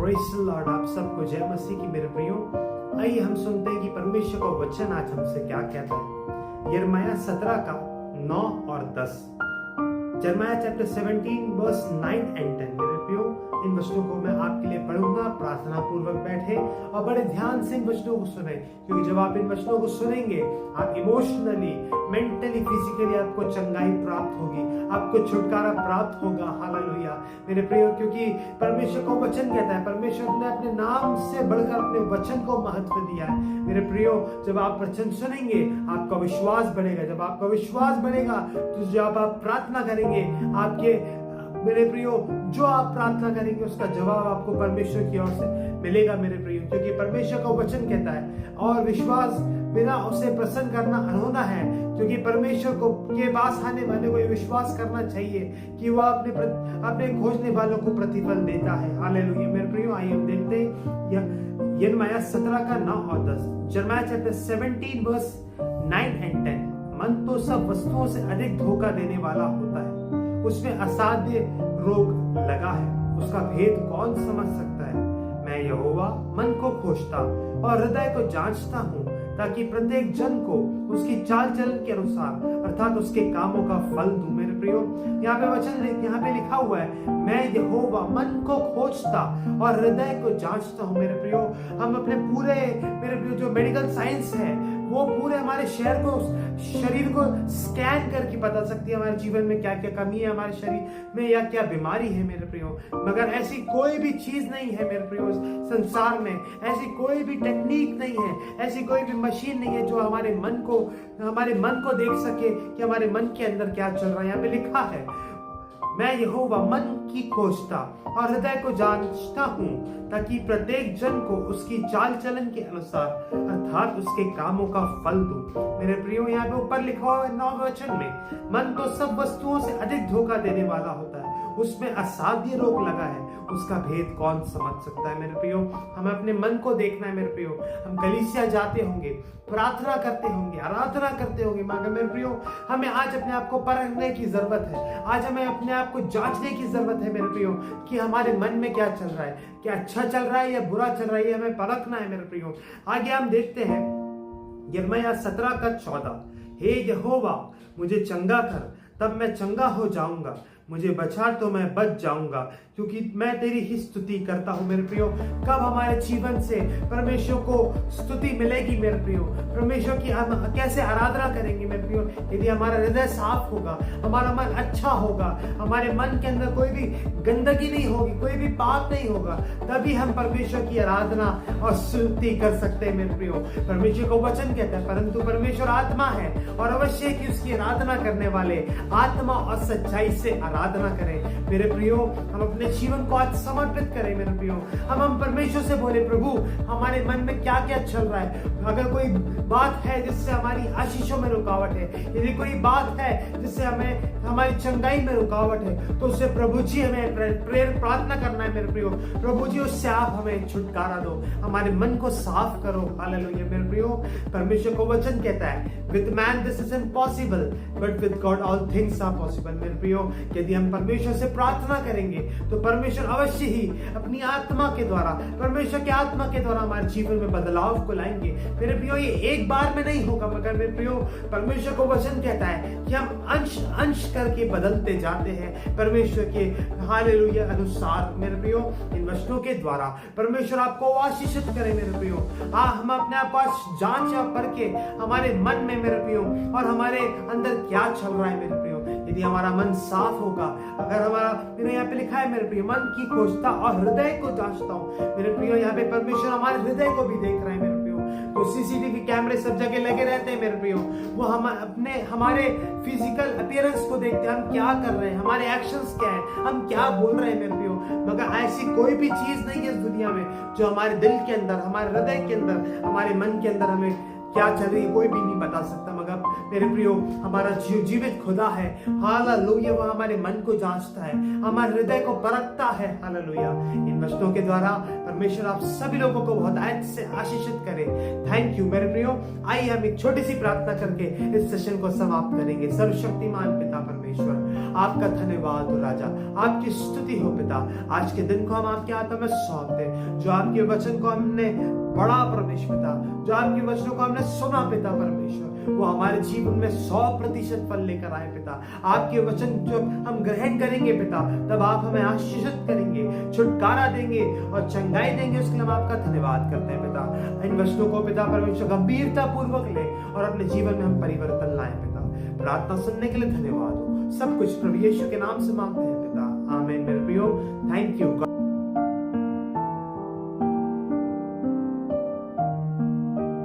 Praise the Lord. आप सबको जय मसीह की मेरे प्रियो। आइए हम सुनते हैं कि परमेश्वर का वचन आज हमसे क्या कहता है। यिर्मयाह 17 का 9 और 10। यिर्मयाह चैप्टर 17 वर्स 9 एंड 10। मेरे प्रियो, इन वचनों को मैं आपके लिए पढ़ूंगा। प्रार्थना पूर्वक बैठे और बड़े ध्यान से इन वचनों को सुने, क्योंकि जब आप इन वचनों को सुनेंगे आप इमोशनली, मेंटली, फिजिकली आपको चंगाई प्राप्त होगी, आपको छुटकारा प्राप्त होगा। हालेलुया मेरे प्रियो, क्योंकि परमेश्वर को वचन कहता है, परमेश्वर ने अपने नाम से बढ़कर अपने वचन को महत्व दिया है। मेरे प्रियो, जब आप वचन सुनेंगे आपका विश्वास बढ़ेगा। जब आपका विश्वास बढ़ेगा तो जब आप प्रार्थना करेंगे, आपके मेरे प्रियो जो आप प्रार्थना करेंगे उसका जवाब आपको परमेश्वर की ओर से मिलेगा। मेरे प्रियो, क्योंकि परमेश्वर का वचन कहता है और विश्वास बिना उसे प्रसन्न करना अनहोना है, क्योंकि परमेश्वर को के पास आने वाले को ये विश्वास करना चाहिए कि वह अपने खोजने वालों को प्रतिफल देता है। हालेलुया मेरे प्रियो, आइए हम देखते हैं यिर्मयाह 17 का 9 और 10। यिर्मयाह चैप्टर 17 वर्स 9 एंड 10। मन तो सब वस्तुओं से अधिक धोखा देने वाला होता है, उसमें असाध्य रोग लगा है, उसका भेद कौन समझ सकता है। मैं यहोवा मन को खोजता और हृदय को जांचता हूँ, ताकि प्रत्येक जन को उसकी चाल चलन के अनुसार अर्थात उसके कामों का फल दूं। मेरे प्रियो, यहाँ पे वचन यहाँ पे लिखा हुआ है, मैं यहोवा मन को खोजता और हृदय को जांचता हूँ। मेरे प्रियो, हम अपने पूरे मेरे प्रियो जो मेडिकल साइंस है वो पूरे हमारे शरीर को स्कैन करके बता सकती है हमारे जीवन में क्या क्या कमी है, हमारे शरीर में या क्या बीमारी है। मेरे प्रियो, मगर ऐसी कोई भी चीज नहीं है मेरे प्रियो संसार में, ऐसी कोई भी टेक्निक नहीं है, ऐसी कोई भी मशीन नहीं है जो हमारे मन को देख सके कि हमारे मन के अंदर क्या चल रहा है। यहाँ पे लिखा है, मैं यहोवा मन की खोजता और हृदय को जांचता हूँ, ताकि प्रत्येक जन को उसकी चाल चलन के अनुसार अर्थात उसके कामों का फल दूं। मेरे प्रियो, यहाँ पे ऊपर लिखा हुआ है 9 वचन में, मन तो सब वस्तुओं से अधिक धोखा देने वाला होता है, उसमें असाध्य रोग लगा है, उसका भेद कौन समझ सकता है। मेरे प्रियो, हमें अपने मन को देखना है। मेरे प्रियो, हम कलीसिया जाते होंगे, प्रार्थना करते होंगे, आराधना करते होंगे, मगर मेरे प्रियो हमें आज अपने आप को परखने की जरूरत है। आज हमें अपने आप को जांचने की जरूरत है मेरे प्रियो, कि हमारे मन में क्या चल रहा है, क्या अच्छा चल रहा है या बुरा चल रहा है, हमें परखना है। मेरे प्रियो, आगे हम देखते हैं यिर्मयाह 17 का 14। हे यहोवा, मुझे चंगा कर, तब मैं चंगा हो जाऊंगा, मुझे बचा तो मैं बच जाऊंगा, क्योंकि मैं तेरी ही स्तुति करता हूं। मेरे प्रियो, कब हमारे जीवन से परमेश्वर को स्तुति मिलेगी। मेरे प्रियो, परमेश्वर की हम कैसे आराधना करेंगे। मेरे प्रियो, यदि हमारा हृदय साफ होगा, हमारा मन अच्छा होगा, हमारे मन के अंदर कोई भी गंदगी नहीं होगी, कोई भी पाप नहीं होगा, तभी हम परमेश्वर की आराधना और स्तुति कर सकते हैं। मेरे प्रियो, परमेश्वर को वचन कहता है, परंतु परमेश्वर आत्मा है और अवश्य कि उसकी आराधना करने वाले आत्मा और सच्चाई से आराधना करें। मेरे प्रियो, हम अपने जीवन को आज समर्पित करें। मेरे प्रियो, हम परमेश्वर से बोले, प्रभु हमारे मन में क्या क्या चल रहा है। अगर कोई बात है जिससे हमारी आशीषों में रुकावट है, यदि कोई बात है जिससे हमें हमारी चंगाई में रुकावट है, तो उससे प्रभु जी हमें प्रेयर प्रार्थना करना है। मेरे प्रियो, प्रभु जी उससे आप हमें छुटकारा दो, हमारे मन को साफ करो। हालेलुया मेरे प्रियो, परमेश्वर को वचन कहता है, with man this is impossible but with God all things are possible. मेरे प्रियो, यदि हम परमेश्वर से प्रार्थना करेंगे तो परमेश्वर अवश्य ही अपनी आत्मा के द्वारा, परमेश्वर के आत्मा के द्वारा हमारे जीवन में बदलाव को लाएंगे। मेरे प्रियो, ये एक बार में नहीं होगा, मगर मेरे प्रियो परमेश्वर को वचन कहता है कि हम अंश अंश करके बदलते जाते हैं परमेश्वर के हालेलुया अनुसार। मेरे प्रियो, इन वचनों के द्वारा परमेश्वर आपको आशीषित करे। मेरे प्रियो, हम अपने आप जांच परखे हमारे मन में मेरे प्रियो और हमारे अंदर क्या चल रहा है। मेरे प्रियो, यदि हमारा मन साफ होगा, अगर हमारा मेरे यहाँ पे लिखा है मेरे प्रियो, मन की खोजता और हृदय को जांचता हूँ। मेरे प्रियो, यहाँ पे परमेश्वर हमारे हृदय को भी देख रहे हैं। मेरे प्रियो, तो सीसीटीवी कैमरे सब जगह लगे रहते हैं। मेरे प्रियो, वो हम अपने हमारे फिजिकल अपीयरेंस को देखते हैं, हम क्या कर रहे हैं, हमारे एक्शंस क्या है, हम क्या बोल रहे हैं। मेरे प्रियो, मगर ऐसी कोई भी चीज नहीं है इस दुनिया में जो हमारे दिल के अंदर, हमारे हृदय के अंदर, हमारे मन के अंदर हमें क्या चल रही है कोई भी नहीं बता सकता। मगर मेरे प्रियो, हमारा जीवित खुदा है। हालेलुया, वह हमारे मन को जांचता है, हमारे हृदय को परखता है। हालेलुया, इन वचनों के द्वारा परमेश्वर आप सभी लोगों को बहुत आयत से आशीषित करे। थैंक यू मेरे प्रियो। आइए हम एक छोटी सी प्रार्थना करके इस सेशन को समाप्त करेंगे। सर्वशक्तिमान पिता परमेश्वर, आपका धन्यवाद हो राजा, आपकी स्तुति हो पिता। आज के दिन को हम आपके हाथों में सौंपते, जो आपके वचन को हमने पढ़ा परमेश्वर पिता, जो आपके वचनों को हमने सुना पिता परमेश्वर, वो हमारे जीवन में 100% फल लेकर आए पिता। आपके वचन जब हम ग्रहण करेंगे पिता, तब आप हमें आशीषित करेंगे, छुटकारा देंगे और चंगाई देंगे। उसके लिए हम आपका धन्यवाद करते हैं पिता। इन वचनों को पिता परमेश्वर गंभीरता पूर्वक ले और अपने जीवन में हम परिवर्तन लाए पिता। प्रार्थना सुनने के लिए धन्यवाद हो। सब कुछ प्रभु यीशु के नाम से मांगते हैं पिता, आमीन। मेरे प्रियो, थैंक यू।